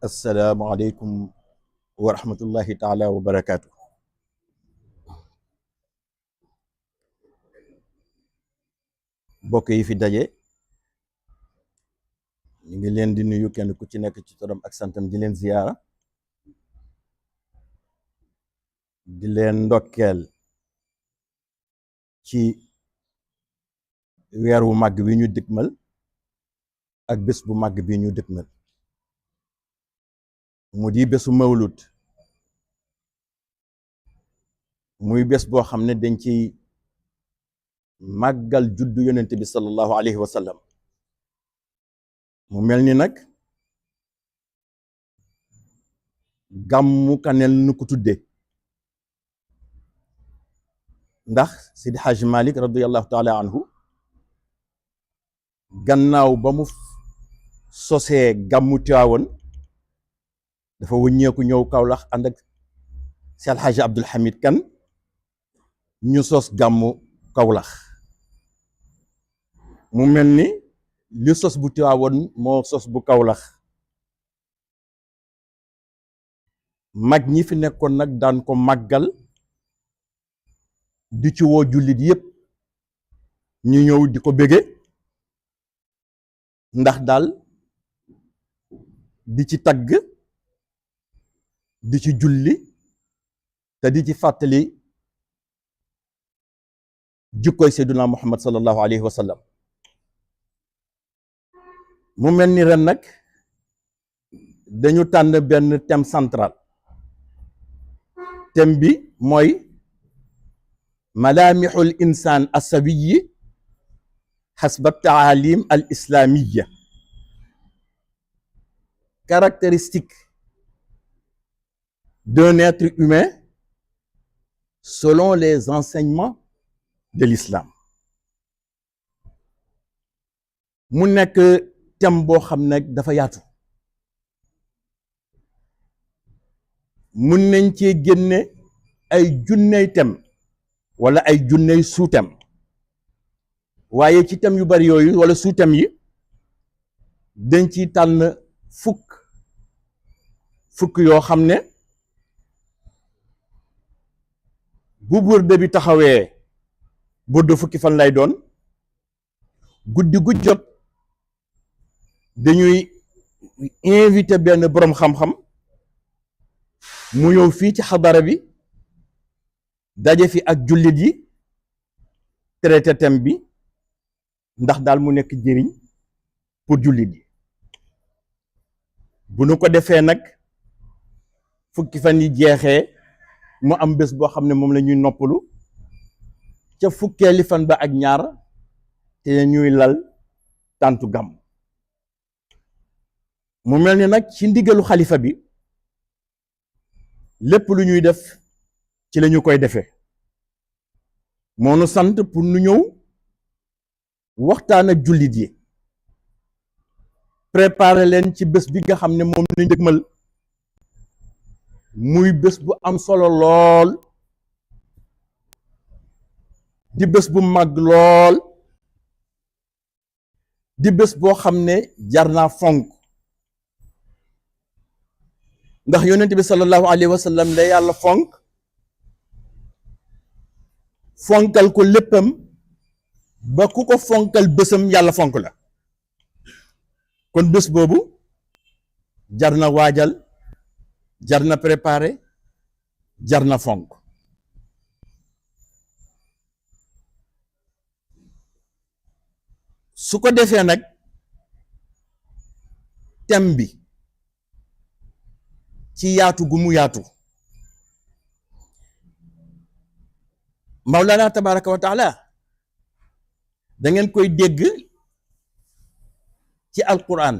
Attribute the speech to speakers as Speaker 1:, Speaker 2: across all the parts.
Speaker 1: asalaamaaleykum wa rahmatullahi taala wa barakaatu. mbokk yi fi daje ñu ngi leen di nuyu kenn ku ci nekk ci turam ak santam di leen ziyaara di leen ndokkeel ci weer wu màgg bi ñu dëkkmal ak bés bu màgg bi ñu dëkkmal mu di bésu mawlud muy bés boo xam ne dañ ci màggal juddu yonent bi sallallahu alayhi wa sallam mu mel ni nag gàmmu Kanel nu ko tudde ndax Sidi Hajj Malik radiyallahu taala anhu gannaaw ba mu sosee gàmmu Tiwaawan dafa wëññeeku ñëw Kawlax ànd ak si Alxaaji Abdul Hamid Kan ñu sos gàmmu Kawlax mu mel ni li sos bu Tiwaawan moo sos bu Kawlax mag ñi fi nekkoon nag daan ko màggal di ci woo jullit yépp ñu ñëw di ko bége ndax daal di ci tagg di ci julli te di ci fàttali jikkoy Seyduna Muhammad sallallahu alayhi wa sallam mu mel ni ren nag dañu tànn benn thème central thème bi mooy malaamixul insaan asawiyi xasba taalim al islamiya, caractéristique d'un être humain selon les enseignements de l'islam. mu nekk thème boo xam ne dafa yaatu mun nañ cee génne ay junney thème wala ay junney sous-thème waaye ci thème yu bari yooyu wala sous-thème yi dañ ci tànn fukk yoo xam ne bu burde bi taxawee burde fukki fan lay doon guddi gu jot dañuy invité benn boroom xam-xam mu ñëw fii ci xadara bi daje fi ak jullit yi traité thème bi ndax daal mu nekk jëriñ pour jullit yi bu nu ko defee nag fukki fan yi jeexee mu am bés boo xam ne moom la ñuy noppalu ca fukkeeli fan ba ak ñaar te ñuy lal tàntu gàmm mu mel ni nag ci ndigalu xalifa bi lépp lu ñuy def ci la ñu koy defee moo nu sant pour nu ñëw waxtaan ak jullit yi préparer leen ci bés bi nga xam ne moom lañ dëgmal muy bés bu am solo lool di bés bu mag lool di bés boo xam ne jar naa fonk ndax yonent bi sallallahu alayhi wa sallam la yàlla fonkal ko léppam ba ku ko fonkal bésam yàlla fonk la kon bés boobu jar na waajal jar na préparer jar na fonk su ko defee nag thème bi ci yaatu gu mu yaatu Mawlana tabaraka wa taala da ngeen koy dégg ci alquran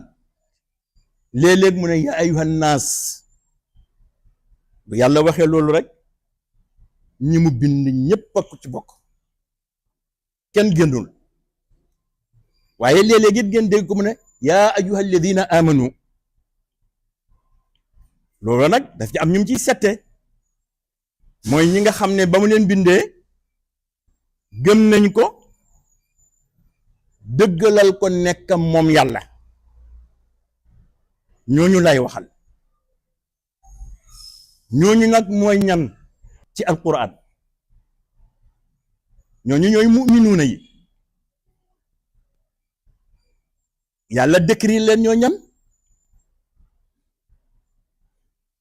Speaker 1: léeg-léeg mu ne ya ayuhan naas bu yàlla waxee loolu rek ñi mu bind ñépp ak ci bokk kenn génnul waaye léeg-léeg it ngeen dégg ko mu ne yaa ayuha alladina amanu loolu nag daf ci am ñu ciy sette mooy ñi nga xam ne ba mu leen bindee gëm nañ ko dëggalal ko nekkam moom yàlla ñooñu lay waxal ñooñu nag mooy ñan ci alquran ñooñu ñooy muminuuna yi yàlla décrit leen ñoo ñan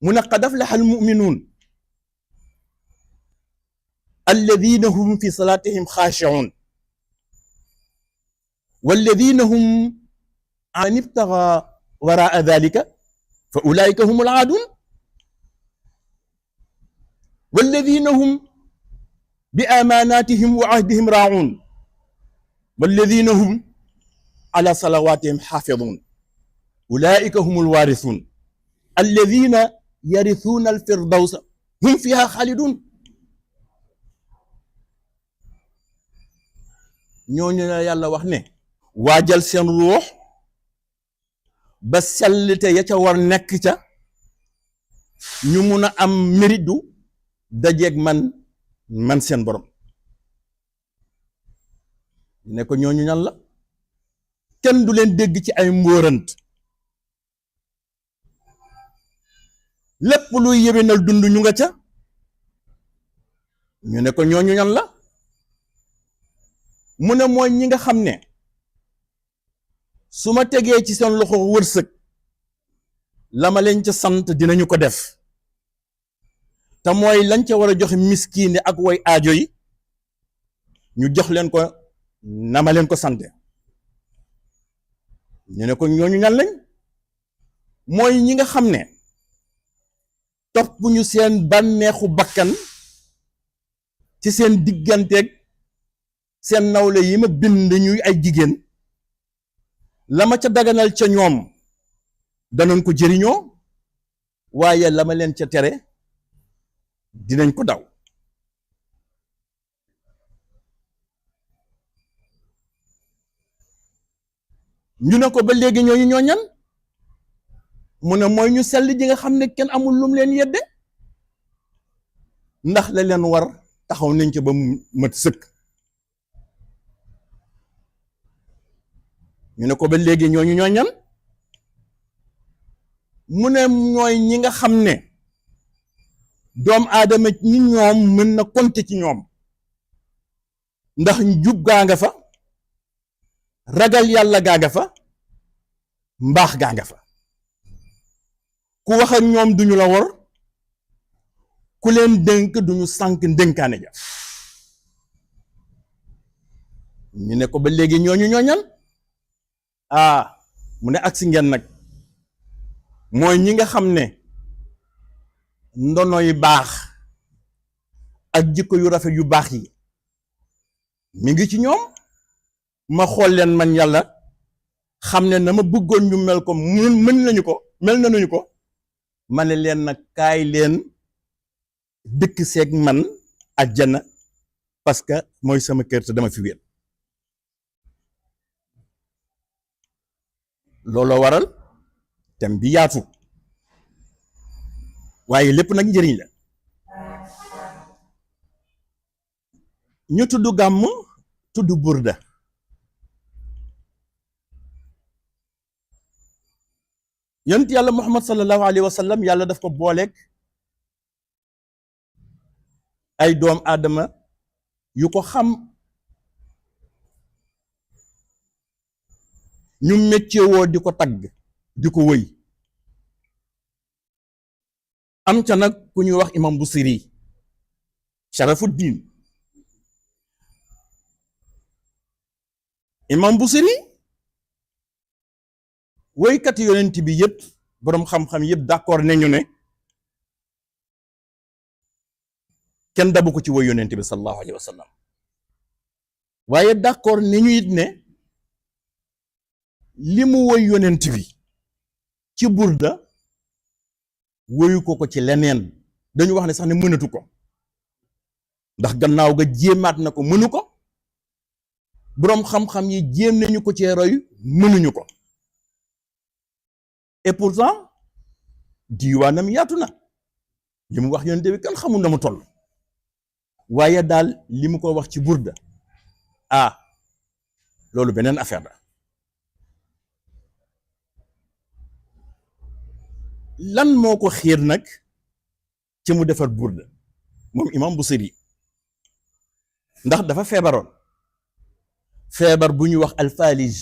Speaker 1: mu ne qad aflaha almuminuun alladina hum fi salatihim xaashiun walladina hum an ibtaga waraa dalika fa ulaika hum alaadun walladina hum bi amanatihim wa ahdihim raaun walladina hum ala salawatihim xaafidun ulaika hum alwaarithun alladina yarithuna alfirdawsa hum fiha xaalidun ñooñu la yàlla wax ne waajal seen ruux ba sellte ya ca war nekk ca ñu mun a am mérite du dajeeg man seen borom ne ko ñooñu ñan la kenn du leen dégg ci ay mbóorant lépp luy yéwénal dund ñu nga ca ñu ne ko ñooñu ñan la mu ne mooy ñi nga xam ne su ma tegee ci seen loxo wërsëg la ma leen ca sant dinañu ko def te mooy lañ ca war a joxe miskiine ak way aajo yi ñu jox leen ko na ma leen ko sante ñu ne ko ñooñu ñan lañ mooy ñi nga xam ne topp ñu seen bànneexu bakkan ci seen digganteeg seen nawle yi ma bind ñuy ay jigéen la ma ca daganal ca ñoom danañ ko jëriñoo waaye la ma leen ca tere dinañ ko daw ñu ne ko ba léegi ñooñu ñoo ñan mu ne mooy ñu sell ji nga xam ne kenn amul lum leen yedde ndax la leen war taxaw nañ ca ba mu mat sëkk ñu ne ko ba léegi ñooñu ñoo ñan mu ne ñooy ñi nga xam ne doom aadama ñi ñoom mën na compter ci ñoom ndax njub gaa nga fa ragal yàlla gaa nga fa mbaax gaa nga fa ku wax ak ñoom duñu la wor ku leen dénk duñu sànk ndénkaane ja ñu ne ko ba léegi ñooñu ñoo ñan mu ne agsi ngeen nag mooy ñi nga xam ne ndono yu baax ak jikko yu rafet yu baax yi mi ngi ci ñoom ma xool leen man yàlla xam ne na ma bëggoon ñu mel ko mel nañu ko ma ne leen nag kaay leen dëkk seeg man àjjana parce que mooy sama kër te dama fi wéet looloo waral thème bi yaatu waaye lépp nag njëriñ la ñu tudd gàmm tudd burda yonent yàlla muhammad sallallahu alayhi wa sallam yàlla daf ko booleeg ay doom aadama yu ko xam ñu métier woo di ko tagg di ko wëy am ca nag ku ñuy wax imam Busiri Sharafuddin imam Busiri woykat yonent bi yëpp boroom xam-xam yëpp d'accord nañu ne kenn dabu ko ci woy yonent bi sallallahu alayhi wa sallam waaye d'accord nañu it ne li mu woy yonent bi ci burda woyu ko ci leneen dañu wax ne sax ne mënatu ko ndax gannaaw ga jéemaat na ko mënu ko boroom xam-xam yi jéem nañu ko cee roy mënuñu ko et pourtant diiwaanam yaatu na li mu wax yonent bi kan xamul na mu toll waaye daal li mu ko wax ci burda loolu beneen affaire la lan moo ko xiir nag ci mu defar burda moom imam Busiri ndax dafa feebaroon feebar bu ñuy wax alfalij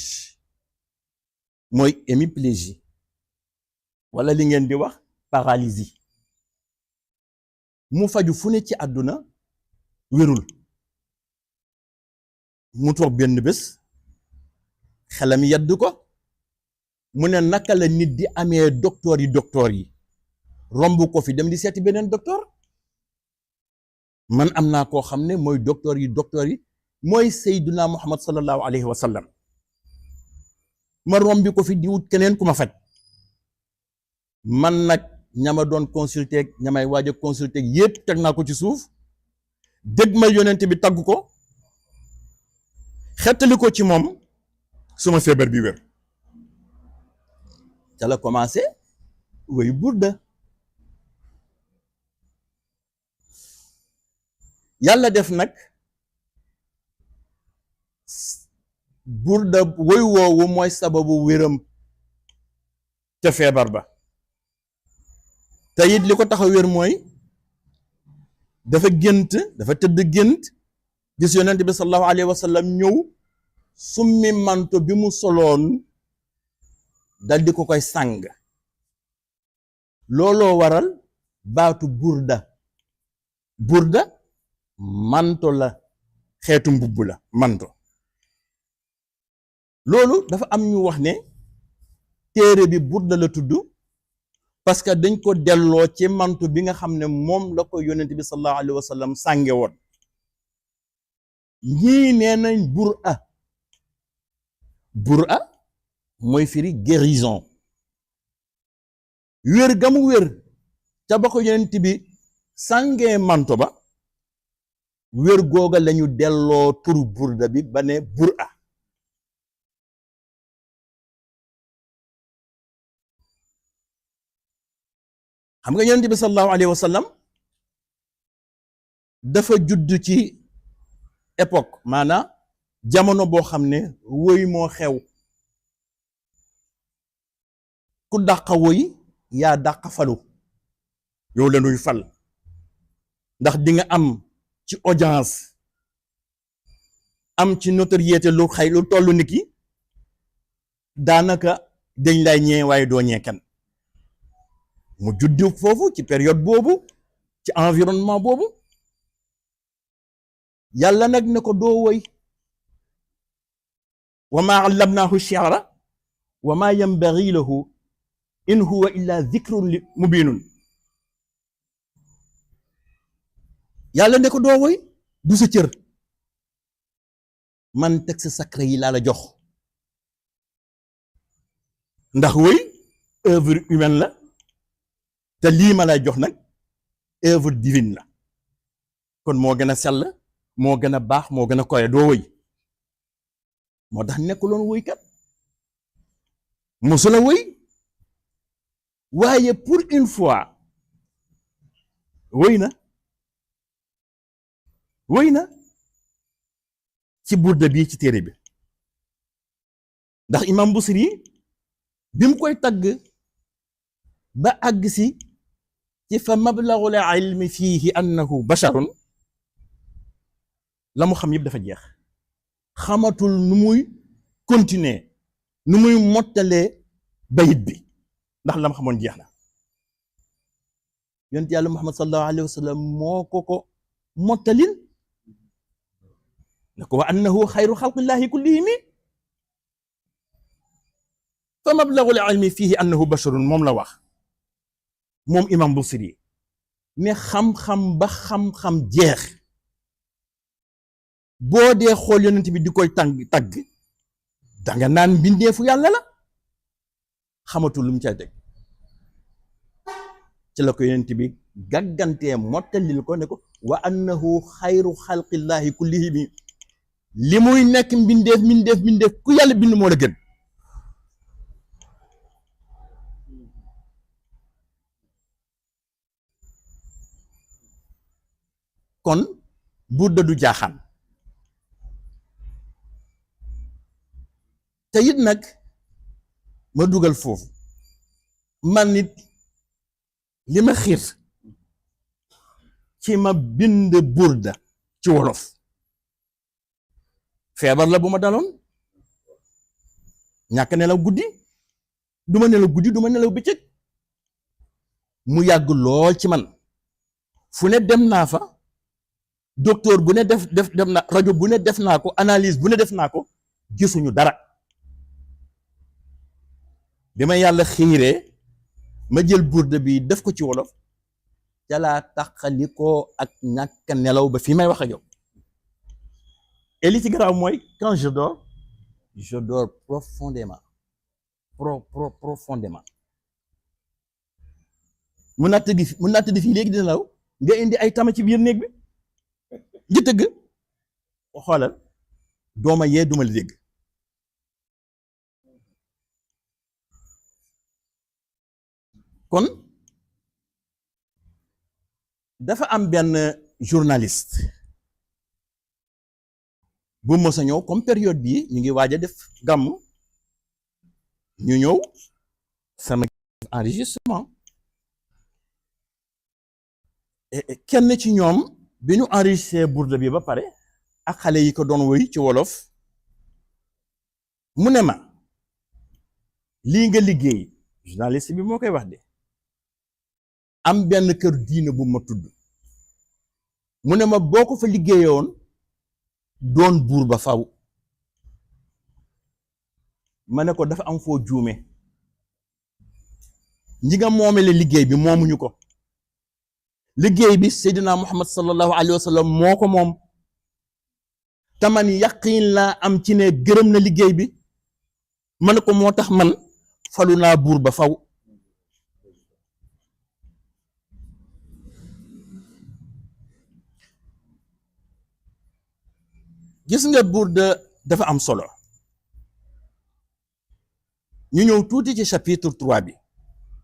Speaker 1: mooy hémiplégie wala li ngeen di wax paralysie mu faju fu ne ci àdduna wérul mu toog benn bés xelam yedd ko mu ne naka la nit di amee docteur yi romb ko fi dem di seeti beneen docteur man am naa koo xam ne mooy docteur yi mooy Seydina Muhammad sallallahu alayhi wa sallam ma rombi ko fi di wut keneen ku ma faj man nag ñama doon consulter ak ñamay waaj a consulter yépp teg naa ko ci suuf dégg ma yonent bi tagg ko xettali ko ci moom suma feebar bi wér ca la commencé woy burda yàlla def nag burda woy woowu mooy sababu wéram ca feebar ba te it li ko tax a wér mooy dafa tëdd gént gis yonent bi sallallahu alayhi wa sallam ñëw summi manto bi mu soloon dal di ko koy sàng looloo waral baatu burda manto la xeetu mbubb la manto loolu dafa am ñu wax ne téere bi burda la tudd parce que dañ ko delloo ci manto bi nga xam ne moom la ko yonent bi sallallahu alayhi wa sallam sànge woon ñii nee nañ bura mooy firi guérison wér ga mu wér ca ba ko yonent bi sàngee manto ba wér googa lañu delloo turu burda bi ba ne bura xam nga yonent bi sallallahu alayhi wa sallam dafa judd ci époque maanaam jamono boo xam ne woy moo xew ku dàq woy yaa dàq falu yow la nuy fal ndax di nga am ci audience am ci notoriété lu xëy lu tollu nit ki daanaka dañ lay ñee waaye doo ñee kenn mu juddu foofu ci période boobu ci environnement boobu yàlla nag ne ko doo woy wa maa allamnaahu shi'ra wa maa yanbaghi lahu in huwa illa dhikrun mubinun yàlla ne ko doo woy du sa cër man texte sacré yi laa la jox ndax woy œuvre humaine la te lii ma lay jox nag œuvre divine la kon moo gën a sell moo gën a baax moo gën a koye doo woy moo tax nekkuloon woykat mosula woy waaye pour une fois woy na ci burda bii ci téere bi ndax imam Busiri bi mu koy tagg ba àgg si ci fa mablagul ilmi fiihi annahu basharun la mu xam yëpp dafa jeex xamatul nu muy continuer nu muy mottalee bayit bi ndax la mu xamoon jeex na yonent yàlla Muhammad sallallahu alayhi wa sallam moo ko mottalil ne ko wa annahu xayru xalqillahi kullihimi fa mablagul ilmi fiihi annahu basharun moom la wax moom imam Busiri ne xam-xam ba xam-xam jeex boo dee xool yonent bi di koy tagg danga naan mbindeefu yàlla la xamatul lu mu cay teg ci la ko yonent bi gàggantee mottalil ko ne ko wa annahu xayru xalqillahi kullihimi li muy nekk mbindeef ku yàlla bind moo la gën kon burda du jaaxaan te it nag ma dugal foofu man nit li ma xiir ci ma bind burda ci wolof feebar la bu ma daloon ñàkk nelaw guddi duma nelaw guddi duma nelaw bëccëg mu yàgg lool ci man fu ne dem naa fa docteur bu ne def na rajo bu ne def naa ko analyse bu ne def naa ko gisuñu dara bi ma yàlla xiiree ma jël burda bi def ko ci wolof jalaa tàqalikoo ak ñàkk nelaw ba fii may wax ak yow et li ci garaaw mooy quand je dors profondément profondément mun naa tëdd fii léegi dina law nga indi ay tama ci biir néeg bi ngi tëgg xoolal dooma yee duma la dégg kon dafa am benn journaliste bu mos a ñëw comme période bii ñu ngi waaj a def gàmm ñu ñëw sama enregistrement kenn ci ñoom bi ñu enregistré burda bi ba pare ak xale yi ko doon woy ci wolof mu ne ma lii nga liggéey journaliste bi moo koy wax de am benn kër diine bu ma tudd mu ne ma boo ko fa liggéeyoon doon buur ba faw ma ne ko dafa am foo juume ñi nga moomele liggéey bi moomuñu ko liggéey bi Seydina Muhammad sallallahu alayhi wa sallam moo ko moom taman yaqiin laa am ci ne gërëm na liggéey bi ma ne ko moo tax man falu naa buur ba faw gis nga burda dafa am solo ñu ñëw tuuti ci chapitre 3 bi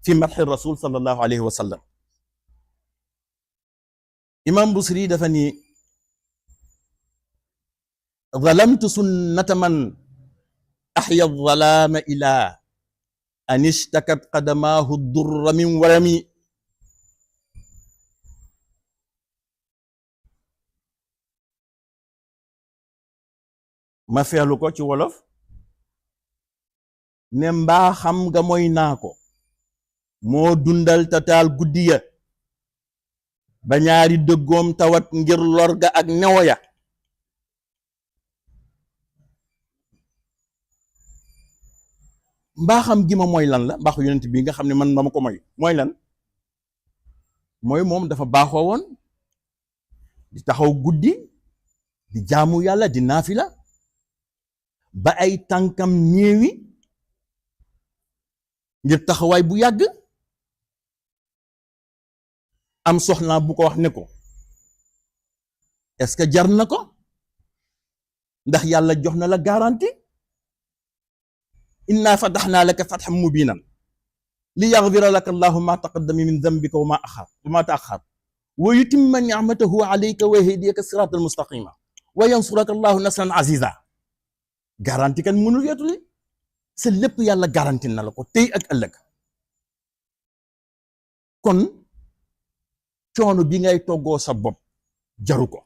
Speaker 1: fi madhi rasul sallallahu alayhi wa sallam imam Busiri dafa ni zalamtu sunnata man ahya zalaama ila an ishtakat qadamaahu durra min warami ma feelu ko ci wolof ne mbaa xam nga mooy naa ko moo dundal tataal guddi ya ba ñaari dëggoom tawat ngir lorga ak newoya mbaa xam gi ma mooy lan la mbaaxu yonent bi nga xam ne man ma ko mooy lan mooy moom dafa baaxoo woon di taxaw guddi di jaamu yàlla di naafila ba ay tànkam ñeewi ngir taxawaay bu yàgg am soxna bu ko wax ne ko est-ce que jar na ko ndax yàlla jox na la garantie inna fatahnaa laka fathan mubiinan li yaghfira laka allahu ma taqaddama min dhanbika wa ma ta'akhkhar wa yutimma ni'matahu alayka wa yahdiyaka siratan mustaqima wa yansuraka allahu nasran aziza garantie kan mënul yeetu li sa lépp yàlla garantie na la ko tey ak ëllëg kon coono bi ngay toggoo sa bopp jaru ko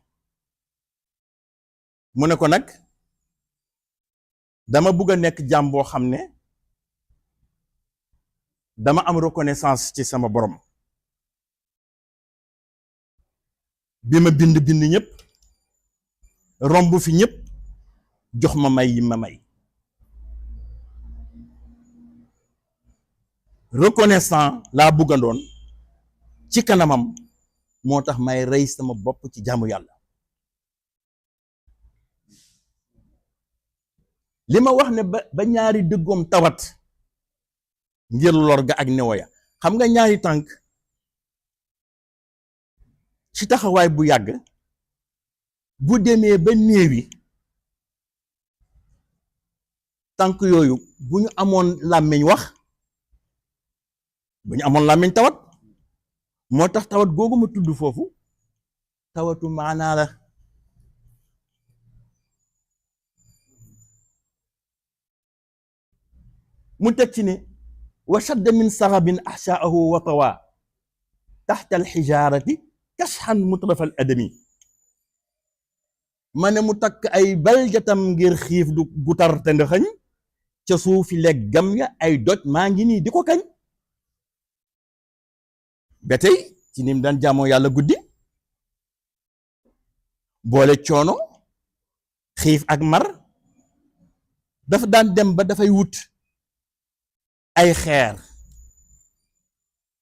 Speaker 1: mu ne ko nag dama bugg a nekk jaam boo xam ne dama am reconnaissance ci sama borom bi ma bind ñëpp romb fi ñëpp jox ma may yi ma may reconnaissant laa bugga doon ci kanamam moo tax may rey sama bopp ci jaamu yàlla li ma wax ne ba ñaari dëggoom tawat ngir lor ga ak newoya xam nga ñaari tànk ci taxawaay bu yàgg bu demee ba néewi tànk yooyu bu ñu amoon làmmiñ wax bu ñu amoon làmmiñ tawat moo tax tawat googu ma tudd foofu tawatu maanaa la mu teg ci ne wa shadda min sarabin ahshaahu wa tawa taxta alxijaarati kashan mutrafal adami ma ne mu takk ay baljatam ngir xiif du gu tar te ndaxañ ca suufi leggam ya ay doj maa ngi nii di ko kañ ba tey ci nim daan jaamoo yàlla guddi boole coono xiif ak mar dafa daan dem ba dafay wut ay xeer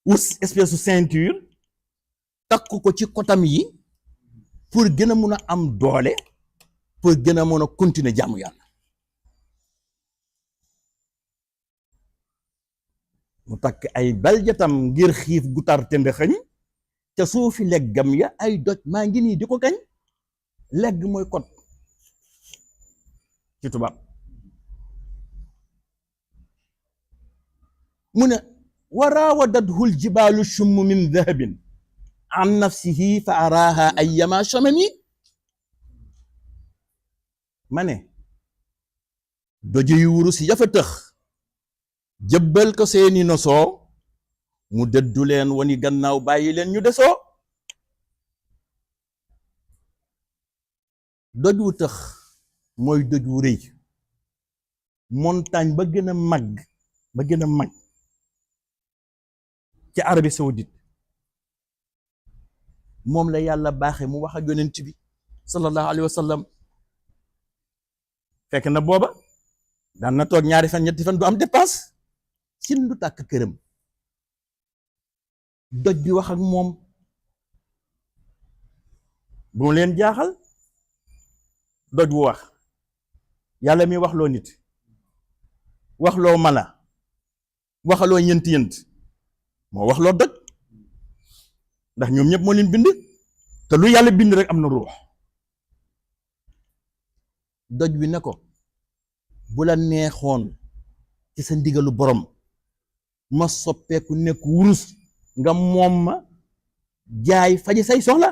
Speaker 1: wut espèce de ceinture takk ko ci kotam yi pour gën a mun a am doole pour gën a mun a continuer jaamu yàlla mu takk ay baljatam ngir xiif gu tar te ndëxëñ ca suufi leggam ya ay doj maa ngi nii di ko kañ legg mooy kot ci tubaab mu ne wa raawadathu ljibaalu chumm min dahabin an nafsihi fa araaha ayyama chamami ma ne dojo yu wurus yafa tëx jëbbal ko seeni nosoo mu dëddu leen wani gannaaw bàyyi leen ñu desoo doj wu tëx mooy doj wu rëy montagne ba gën a mag ci Arabie Saoudite moom la yàlla baaxe mu wax ak yonent bi sallallahu alayhi wa sallam fekk na booba daan na toog ñaari fan ñetti fan du am dépense sin du tàkk këram doj bi wax ak moom bu mu leen jaaxal doj wu wax yàlla mi wax loo nit wax loo mala waxaloo yënt moo wax loo doj ndax ñoom ñëpp moo leen bind te lu yàlla bind rek am na ruux doj wi ne ko bu la neexoon ci sa ndigalu borom ma soppeeku nekk wurus nga moom ma jaay faji say soxla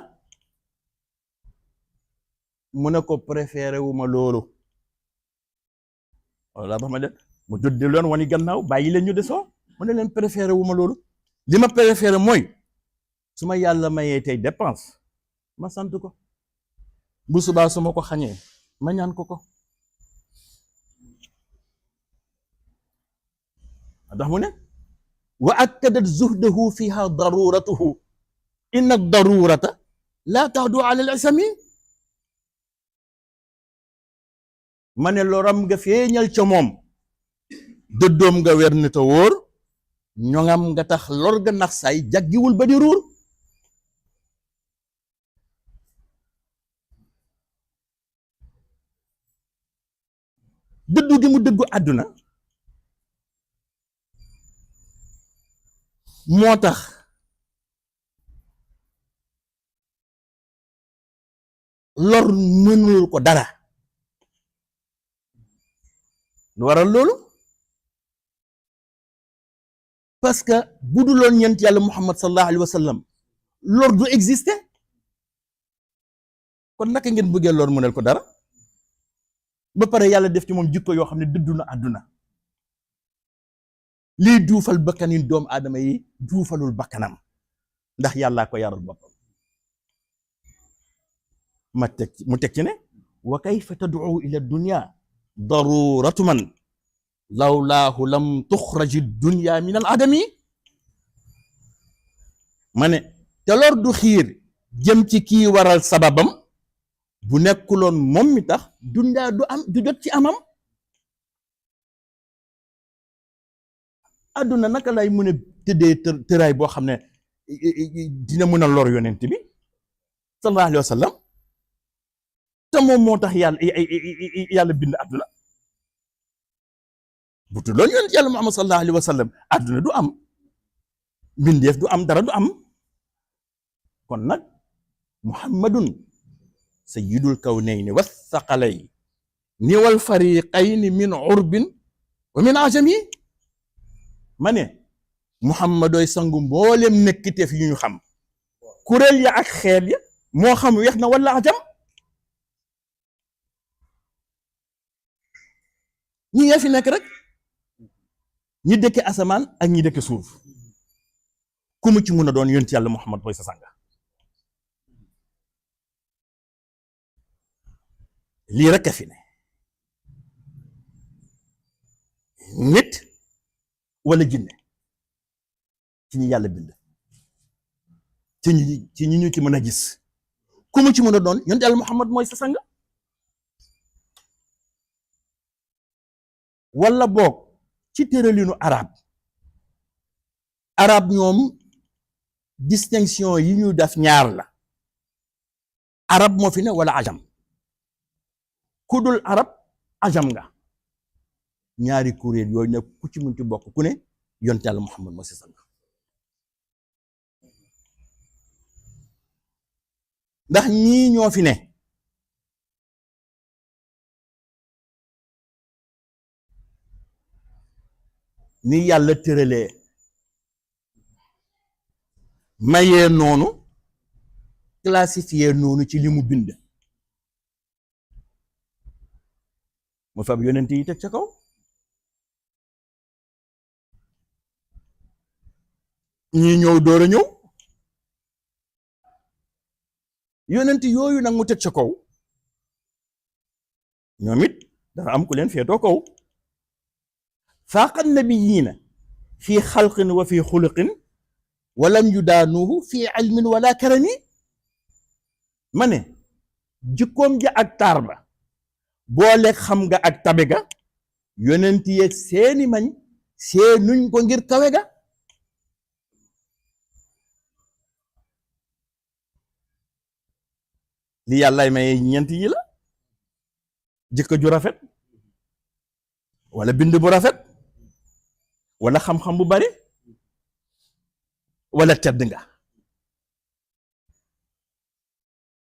Speaker 1: mu ne ko préféré wu ma loolu walla ba ma de mu juddi leen wani gannaaw bàyyi leen ñu desoo mu ne leen préféré wu ma loolu li ma préféré mooy su ma yàlla mayee tey dépense ma sant ko bu subaa su ma ko xañee ma ñaan ko ndax mu ne wa akkadat zuhdahu fiha daruratuhu inna darurata laa taxdu ala al isami ma ne loram nga feeñal ca moom dëddoom nga wer ni te wóor ñoŋam nga tax lor ga nax say jaggiwul ba di ruur dëddu gi mu dëggu àdduna moo tax lor mënul ko dara lu waral loolu parce que bu duloon ñeent yàlla Muhammad sallallahu alayhi wa sallam lor du existé kon naka ngeen bëggee lor mënal ko dara ba pare yàlla def ci moom jikko yoo xam ne dëddu na àdduna lii duufal bakkanin doomu aadama yi duufalul bakkanam ndax yàllaa ko yaral boppam mu teg ci ne wa kayfa tad'u ila dunya daruratu man lawlaahu lam tuxraji dunya min al adami ma ne te lor du xiir jëm ci kii waral sababam bu nekkuloon moom mi tax dunyaa du jot ci amam àdduna naka lay mën a tëddee tëraay boo xam ne dina mën a lor yonent bi sallallahu alayhi wa sallam te moom moo tax yàlla bind àdduna bu tuddoon yonent yàlla Muhammad sallallahu alayhi wa sallam àdduna du am mbindeef du am dara du am kon nag muhammadun sayyidul kawnayni wathaqalayni wal fariqayni min urbin wa min ajami ma ne muhammadooy sangu mboolem nekkiteef yu ñu xam kuréel ya ak xeet ya moo xam weex na wala ajam ñi nga fi nekk rek ñi dëkke asamaan ak ñi dëkke suuf ku mu ci mun a doon yonent yàlla Muhammad mooy sa sanga lii rek a fi ne nit wala jinne ci ñi yàlla bind ci ñi ñu ci mën a gis ku mu ci mën a doon yonent yàlla Muhammad mooy sa sanga wala boog ci tëralinu arab ñoom distinction yi ñu def ñaar la arab moo fi ne wala ajam ku dul arab ajam nga ñaari kuréel yooyu ne ku ci munti bokk ku ne yonent yàlla Muhammad moo si sang ndax ñii ñoo fi ne ni yàlla tëralee mayee noonu classifié noonu ci li mu bind mu fab yonent yi teg ca kaw ñii ñëw door a ñëw yonent yooyu nag mu teg ca kaw ñoom it dafa am ku leen feetoo kaw faaqa nabiyyiina fi xalqin wa fi xuluqin walam yudaanuhu fi ilmin wala karami ma ne jikkoom ja ak taar ba boole xam nga ak tabe ga yonent yeeg seeni mañ seenuñ ko ngir kawe ga li yàllaay maye ñeent yi la jikko ju rafet wala bind bu rafet wala xam-xam bu bari wala tedd nga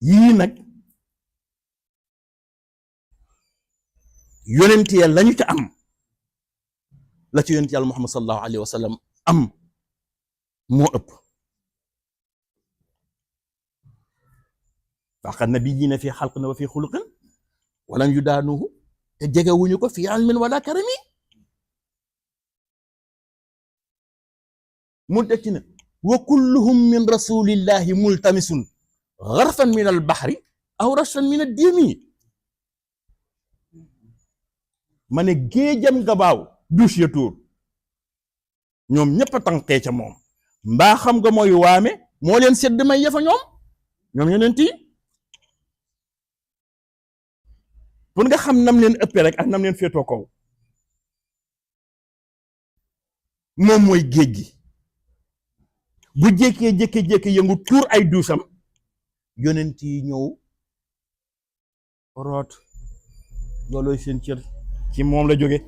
Speaker 1: yii nag yonent ya lañu ca am la ci yonent yàlla Muhammad sallallahu alayhi wa sallam am moo ëpp faaqa nabiyyiina fi xalqin wa fi xuluqin walam yudaanuhu te jegewuñu ko fi ilmin wala karami mu tekki na wa kulluhum min rasulillahi multamisun garfan min al bahri aw rashan min ad-dimi ma ne géejam gabaaw douche ya tuur ñoom ñëpp a tànqee ca moom mbaa xam nga mooy waame moo leen sedd may yafa ñoom yonent yi pour nga xam nam leen ëppee rek ak nam leen féetoo kaw moom mooy géej gi bu jékkee yëngu tuur ay duusam yonent yi ñëw root loolooy seen cër ci moom la jóge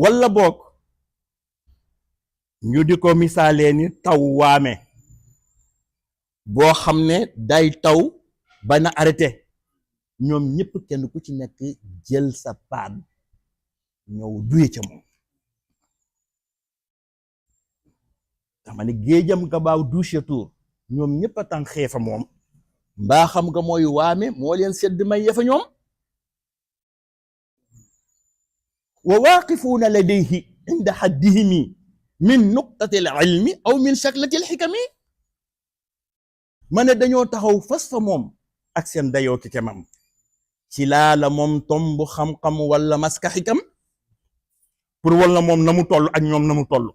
Speaker 1: walla boog ñu di ko misaalee ni taw waame boo xam ne day taw ba na arrêté ñoom ñëpp kenn ku ci nekk jël sa paan ñëw duye ca moom dama ne géejam nga baaw douche tour ñoom ñëpp a tànk xeefa moom mbaa xam nga mooy waame moo leen sedd may yafa ñoom wa waaqifuuna ladayhi inda haddihimi min nuqtati al ilmi aw min shaklati al xikami ma ne dañoo taxaw fas fa moom ak seen dayoo ki kemam ci laa la moom tomb xam-xam wala maska xikam pour wala moom na mu toll ak ñoom na mu toll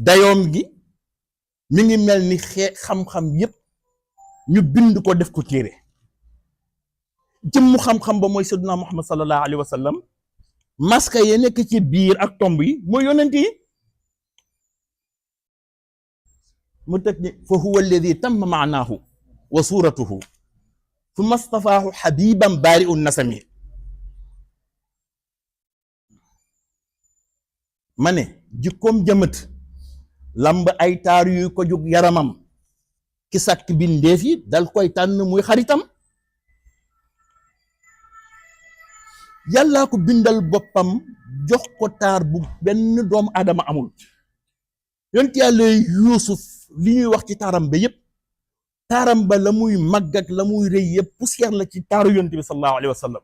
Speaker 1: dayoom gi mi ngi mel ni xam-xam yépp ñu bind ko def ko téere jëmmu xam-xam ba mooy sayyiduna Muhammad sallallahu alayhi wa sallam maska yi nekk ci biir ak tomb yi mooy yonent yi mu teg ni fa huwa alladi tamma maanaahu wa suuratuhu summa stafaahu xabiban baari'u nasami ma ne jikkoom jëmët lamb ay taar yu ko jug yaramam ki sàkk bindeef yi dal koy tànn muy xaritam yàllaa ko bindal boppam jox ko taar bu benn doomu aadama amul yonent yàlla Yuusuf li ñuy wax ci taaram ba yépp taaram ba la muy màgg ak la muy rëy yépp poussière la ci taaru yonent bi sallallahu alayhi wa sallam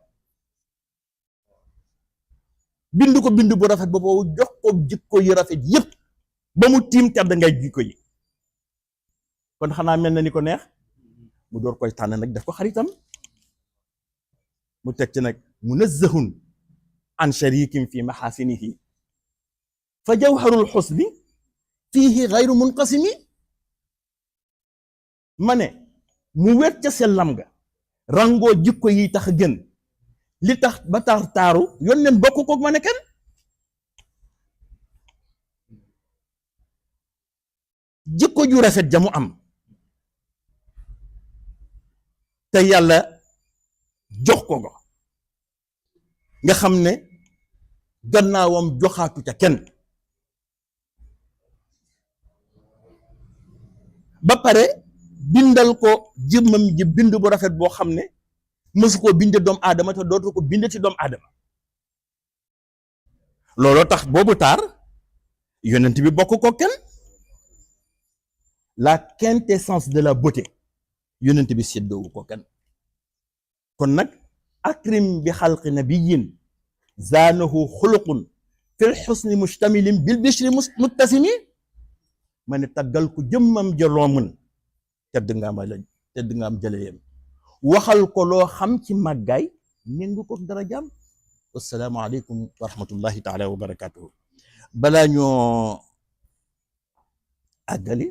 Speaker 1: bind ko bind bu rafet ba boobu jox ko jikko yu rafet yépp ba mu tiim tedd ngay jikko yi kon xanaa mel na ni ko neex mu door koy tànn nag def ko xaritam mu teg ci nag munazzahun an sharikin fi maxaasinihi fa jawharul xusni fiihi gayru munqasimi ma ne mu wet ca sellam nga rangoo jikko yi tax gën li tax ba taaru yónneen bokk koog ma ne kenn jikko ju rafet ja mu am te yàlla jox ko ko nga xam ne gannaawam joxaatu ca kenn ba pare bindal ko jëmmam ji bind bu rafet boo xam ne mësu koo binde doomu aadama te dootu ko binde ci doomu aadama looloo tax boobu taar yonent bi bokk ko kenn la quintessence de la beauté yonent bi séddoowu ko kenn kon nag akrim bi xalqi nabiyyin zaanahu xuluqun fil xusni mustamilin bil bishri muttasimi ma ne taggal ko jëmmam jaloo mën tedd nga am jëleyem waxal ko loo xam ci màggaay méngu ko dara jàmm wassalaamu aleykum wa rahmatullahi taala wa barakatuhu balaa ñoo àggali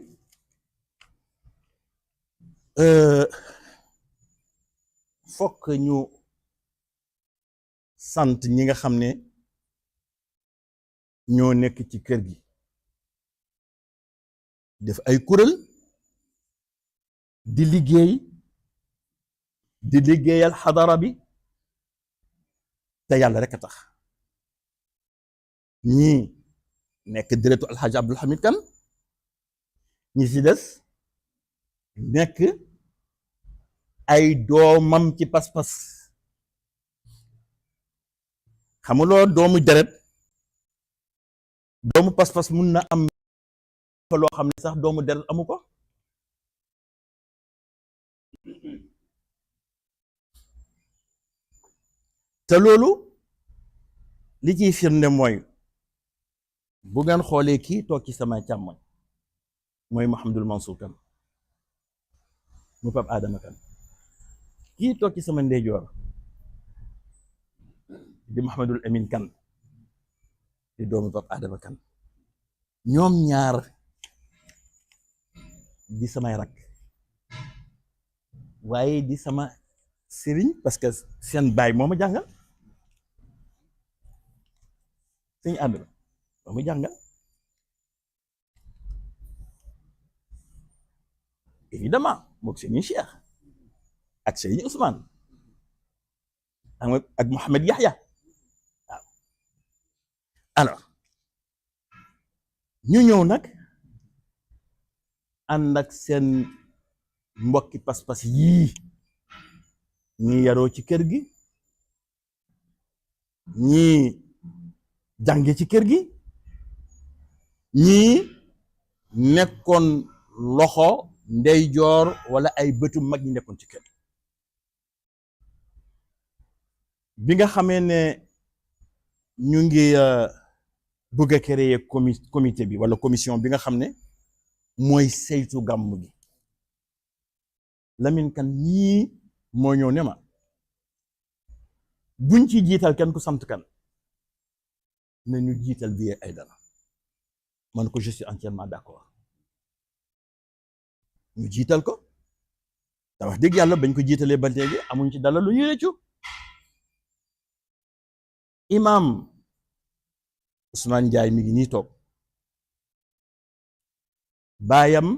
Speaker 1: fokk ñu sant ñi nga xam ne ñoo nekk ci kër gi def ay kuréel di liggéeyal xadara bi te yàlla rek a tax ñii nekk directeur alxaaji Abdul Hamid Kan ñi ci des nekk ay doomam ci pas-pas xamuloo doomu deret doomu pas-pas mun na am fa loo xam ne sax doomu deret amu ko te loolu li ciy firnde mooy bu ngeen xoolee kii toog ci sama càmmoñ mooy Mouhamadul Mansour Kan mu Pape Adama Kan kii toog ci sama ndeyjoor di Mouhamadul Amin Kan di doomu Pape Adama Kan ñoom ñaar di samay rak waaye di sama sëriñ parce que seen baay moo ma jàngal sëñ Adama moo ma jàngal évidemment mook sëriñ Cheikh ak sëriñ Ousmane ak Mohamed Yahya waaw alors ñu ñëw nag ànd ak seen mbokki pas-pas yii ñii yaroo ci kër gi ñii jànge ci kër gi ñii nekkoon loxo ndeyjoor wala ay bëtu mag ñi nekkoon ci kër bi nga xamee ne ñu ngi bëgg a créer comité bi wala commission bi nga xam ne mooy saytu gàmmu gi Lamine Kan ñii moo ñëw ne ma buñ ci jiital kenn ku sant Kan na ñu jiital Vieux Aïdara man ko je suis entièrement d'accord ñu jiital ko te wax dëgg yàlla bañ ko jiitalee ba léegi amuñ ci dala lu ñuy rëccu imam Ousmane Ndiaye mi ngi nii toog baayam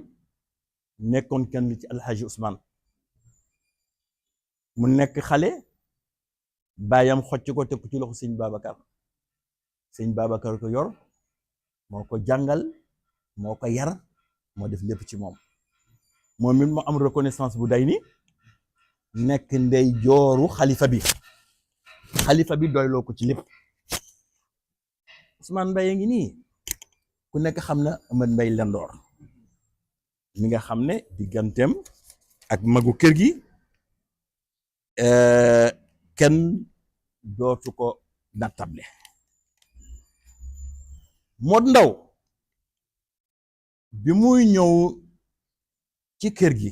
Speaker 1: nekkoon kenn li ci alxaaji Ousmane mu nekk xale baayam xocc ko teg ko ci loxo sëñ Babacar ko yor moo ko jàngal moo ko yar moo def lépp ci moom moom it mu am reconnaissance bu day ni nekk ndey jooru xalifa bi doyloo ko ci lépp Ousmane Mbaye ngi nii ku nekk xam na Amad Mbaye Lendoor mi nga xam ne digganteem ak magu kër gi kenn dootu ko nattable Mod Ndaw bi muy ñëw ci kër gi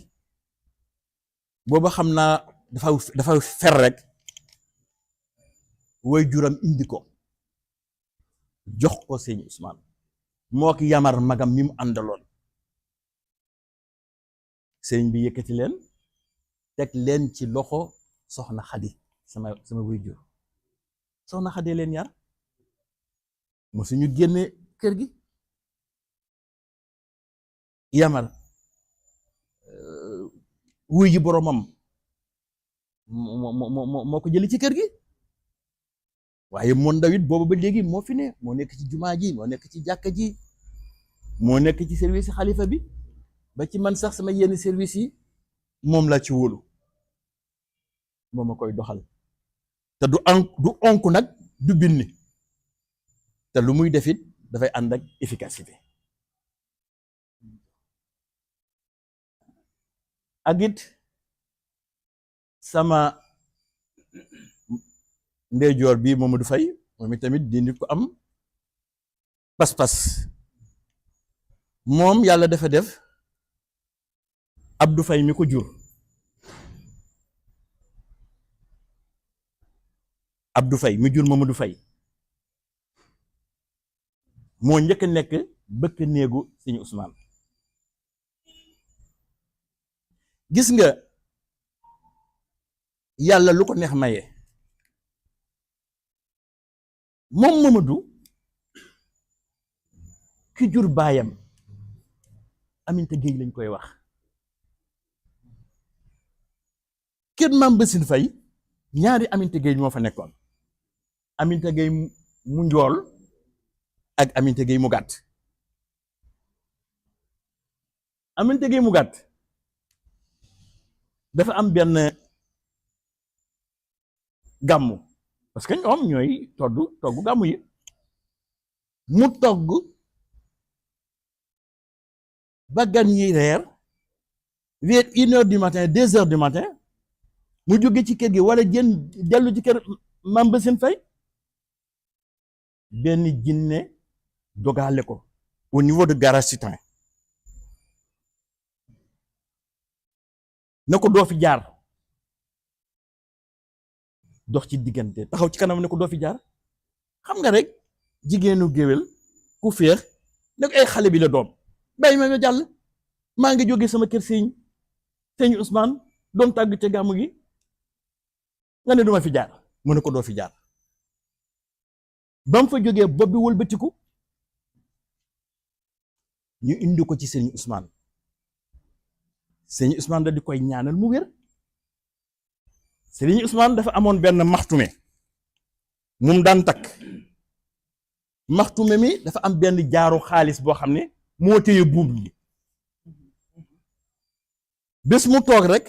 Speaker 1: booba xam naa dafa fer rek way juram indi ko jox ko sëñ Ousmane moo ki Yamar magam mi mu àndaloon sëñ bi yëkkati leen teg leen ci loxo soxna Xadi sama way jur soxna Xadi leen yar mo suñu génne kër gi Yamar wuy ji boromam moo ko jëli ci kër gi waaye Mod Ndaw it boobu ba léegi moo fi ne moo nekk ci jumaa ji moo nekk ci jàkka ji moo nekk ci service xalifa bi ba ci man sax sama yenn service yi moom laa ci wóolu moom a koy doxal te du onk nag du binni te lu muy defit dafay ànd ak efficacité ak it sama ndeyjoor bi Mamadou Faye moom itamit di nit ko am pas-pas moom yàlla dafa def Abdou Faye mi ko jur Abdou Faye mi jur Mamadou Faye moo njëkk a nekk bëkk néegu sëñ Ousmane gis nga yàlla lu ko neex maye moom Mamadou ki jur baayam Aminta Gueye lañ koy wax kër Maam Bassine Faye ñaari Aminta Gueye moo fa nekkoon Aminta Gueye mu njool ak Aminta Gueye mu gàtt Aminta Gueye mu gàtt dafa am benn gàmmu parce que ñoom ñooy togg gàmmu yi mu togg ba gan yi reer vers 1h du matin 2h du matin mu jóge ci kër gi wala jën dellu ci kër Maam Bassine Faye benn jinne dogale ko au niveau de garage citron na ko doo fi jaar dox ci diggante taxaw ci kanam ne ko doo fi jaar xam nga rek jigéenu géwél ku féex ne ko ay xale bi la doom bàyyi ma nga jàll maa ngi jóge sama kër sëñ Ousmane doon tàgg ca gàmmu gi nga ne duma fi jaar mu ne ko doo fi jaar ba mu fa jógee bopp bi wëlbatiku ñu indi ko ci sëñ Ousmane sëñ Ousmane da di koy ñaanal mu wér sëñ Ousmane dafa amoon benn maxtume mum daan takk maxtume mi dafa am benn jaaru xaalis boo xam ne moo téye buum gi bés mu toog rek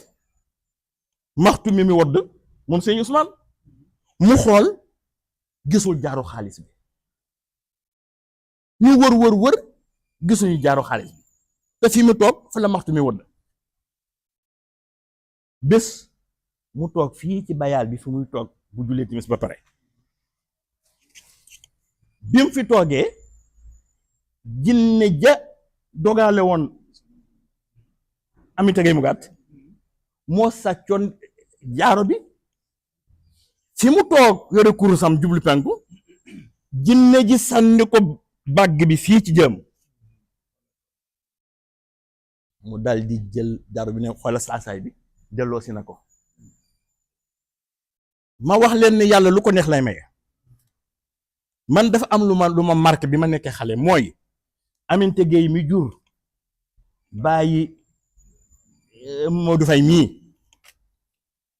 Speaker 1: maxtume mi wodd moom sëñ Ousmane mu xool gisul jaaru xaalis bi ñu wër gisuñu jaaru xaalis bi te fi mu toog fa la maxtume wodd bés mu toog fii ci bayaal bi fi muy toog bu jullee timis ba pare bi mu fi toogee jinne ja dogale woon Aminta Gueye mu gàtt moo sàccoon jaaro bi fi mu toog yore kurusam jublu penku jinne ji sànni ko bàgg bi fii ci jëm mu dal di jël jaaro bi ne xoola saasaay bi delloo si na ko ma wax leen ne yàlla lu ko neex lay maye man dafa am lu ma marqué bi ma nekkee xale mooy Aminta Gueye mi jur bàyyi Modou Faye mii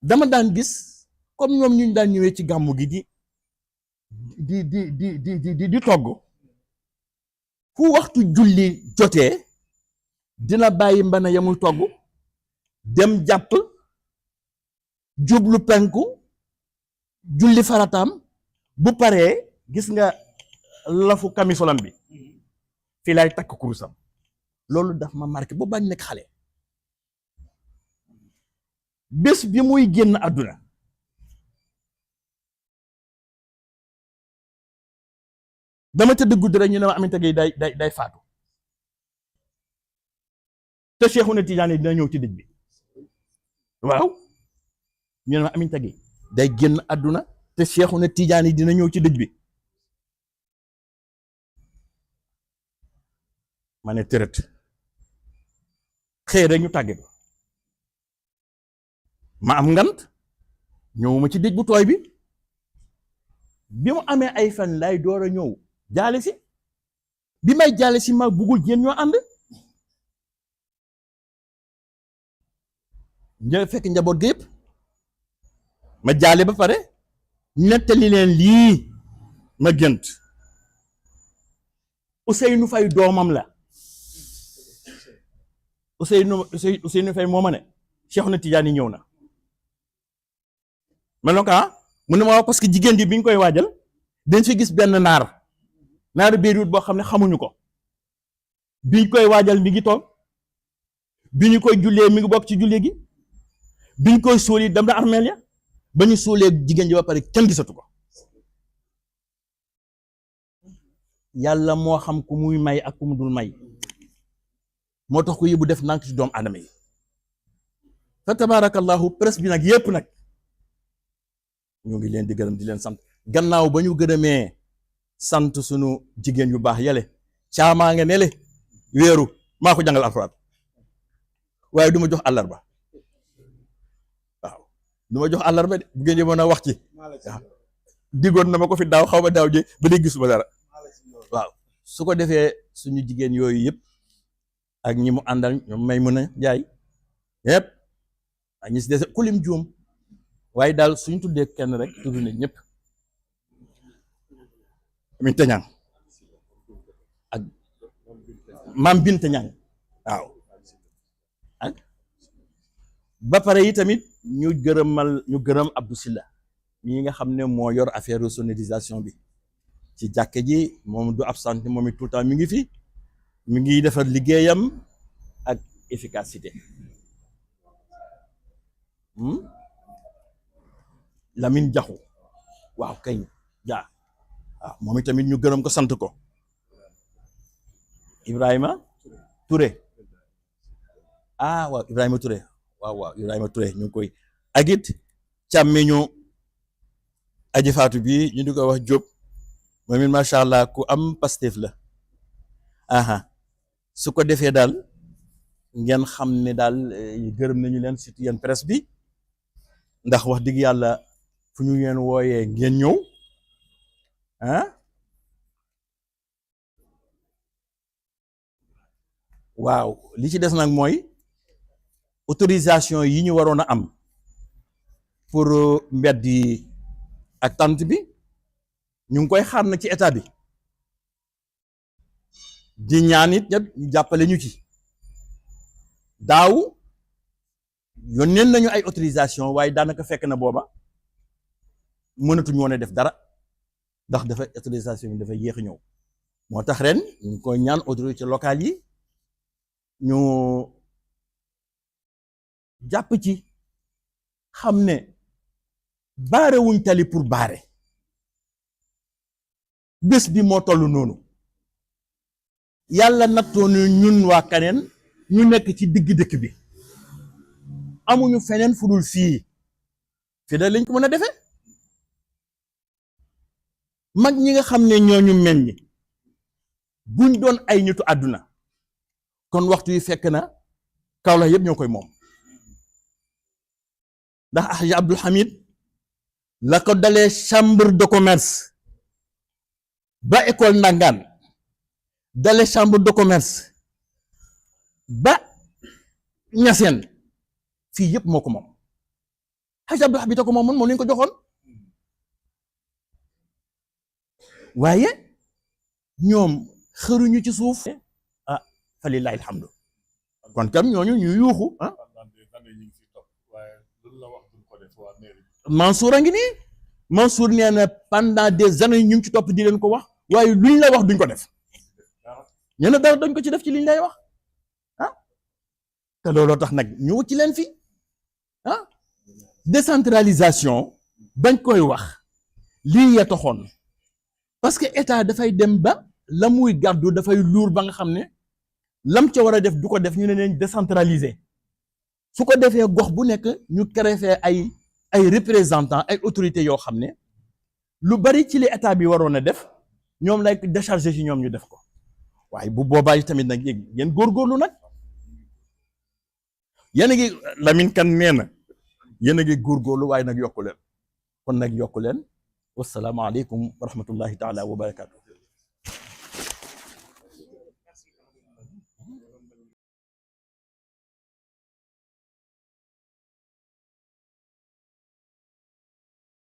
Speaker 1: dama daan gis comme ñoom ñu daan ñëwee ci gàmmu gi di togg fu waxtu julli jotee dina bàyyi mbana ya muy togg dem jàpp jublu penku julli farataam bu paree gis nga lafu kamisolam bi fii lay takk kurusam loolu daf ma marqué ba bañ nekk xale bés bi muy génn àdduna dama tëdd guddi rek ñu ne ma Aminata Gueye day faatu te Cheikhouna Tidiane dina ñëw ci dëj bi waaw ñu ne ma Aminata Gueye day génn àdduna te Cheikhouna Tidiane dina ñëw ci dëj bi ma ne tërët xëy rek ñu tàgge ko ma am ngant ñëwuma ci dëj bu tooy bi mu amee ay fan lay door a ñëw jaale si bi may jaale si ma buggul jéen ñoo ànd fekk njaboot gi yëpp ma jaale ba pare nettali leen lii ma gént Ousseynou Faye doomam la Ousseynou Faye moo ma ne Cheikhouna Tidiane ñëw na ma ne ko mu ne ma wax parce que jigéen ji bi ñu koy waajal dañ fi gis benn naaru Béirut boo xam ne xamuñu ko biñ koy waajal mi ngi toog bi ñu koy jullee mi ngi bokk ci jullee gi biñ koy suul yi dem na armeel ya ba ñu suulee jigéen ji ba pare kenn gisatu ko yàlla moo xam ku muy may ak ku mu dul may moo tax ko yëbu def nànk ci doomu aadama yi fa tabarakallahu presse bi nag yépp nag ñu ngi leen di gërëm di leen sant gannaaw ba ñu gërëmee sant sunu jigéen yu baax yale caamaa nga nele wéeru maa ko jàngal alxuraan waaye du ma jox àllarba waaw du ma jox àllarba de bu ngeen mën a wax ci waaw diggoon na ma ko fi daaw xaw ma daaw ji ba léegi gisuma dara waaw su ko defee suñu jigéen yooyu yëpp ak ñi mu àndal ñoom may mën a jaay yëpp ak ñi si des kulim juum waaye daal suñ tuddee kenn rek tudd nañ ñëpp Aminata Ñang ak Maam Binta Ñang waaw ak ba pare yi tamit ñu gërëm Abdou Silla ñi nga xam ne moo yor affaire sonorisation bi ci jàkke ji moom du absent moom it tout le temps mi ngi fi mi ngi defar liggéeyam ak efficacité Lamine Jaxu waaw kay jaa waaw moom itamit ñu gërëm ko sant ko Ibrahima Touré waaw Ibrahima Touré waaw Ibrahima Touré ñu ngi koy agit càmmiñu aji faatu bi ñu di ko wax Jóob moom it macha allah ku am Pastef la su ko defee daal ngeen xam ne daal gërëm nañu leen surtout yéen presse bi ndax wax dëgg yàlla fu ñu ngeen wooyee ngeen ñëw waaw li ci des nag mooy autorisation yi ñu waroon a am pour mbedd yi ak tant bi ñu ngi koy xaar na ci état bi di ñaan it ñu jàppale ñu ci daaw yónneen nañu ay autorisation waaye daanaka fekk na booba mënatuñu woon a def dara ndax dafa autorisation yi dafa yéex a ñëw moo tax ren ñu ngi koy ñaan autorité locale yi ñu jàpp ci xam ne baare wuñ tali pour baare bés bi moo toll noonu yàlla nattoonu ñun waa Kaneen ñu nekk ci digg dëkk bi amuñu feneen fu dul fii da lañ ko mën a defee mag ñi nga xam ne ñooñu meññ buñ doon ay nitu àdduna kon waxtu yi fekk na Kaolack yëpp ñoo koy moom ndax Hadj Abdoul Hamid la ko dalee chambre de commerce ba école Ndangaan dalee chambre de commerce ba Ñaseen fii yëpp moo ko moom Hadj Abdoul Hamid ko moom lañ ko joxoon waaye ñoom xëruñu ci suuf fa lillahi alhamdu kon tam ñooñu ñu yuuxu Mansour a ngi nii Mansour nee na pendant des années ñu ngi ci topp di leen ko wax waaye luñ la wax duñ ko def ñu ne dara dañ ko ci def ci liñ lay wax te looloo tax nag ñu ci leen fi décentralisation bañ koy wax lii ya taxoon parce que état dafay dem ba la muy gàddu dafay luur ba nga xam ne lam ca war a def du ko def ñu ne leen décentraliser su ko defee gox bu nekk ñu créé fee ay représentants ay autorités yoo xam ne lu bari ci li état bi waroon a def ñoom lay décharger ci ñoom ñu def ko waaye bu boobaa tamit nag yéen góorgóorlu nag yéen a ngi Lamine Kane nee na yéen a ngi góorgóorlu waaye nag yokku leen kon nag yokku leen wasalaamaaleykum wa rahmatullahi taala wa barakaatu.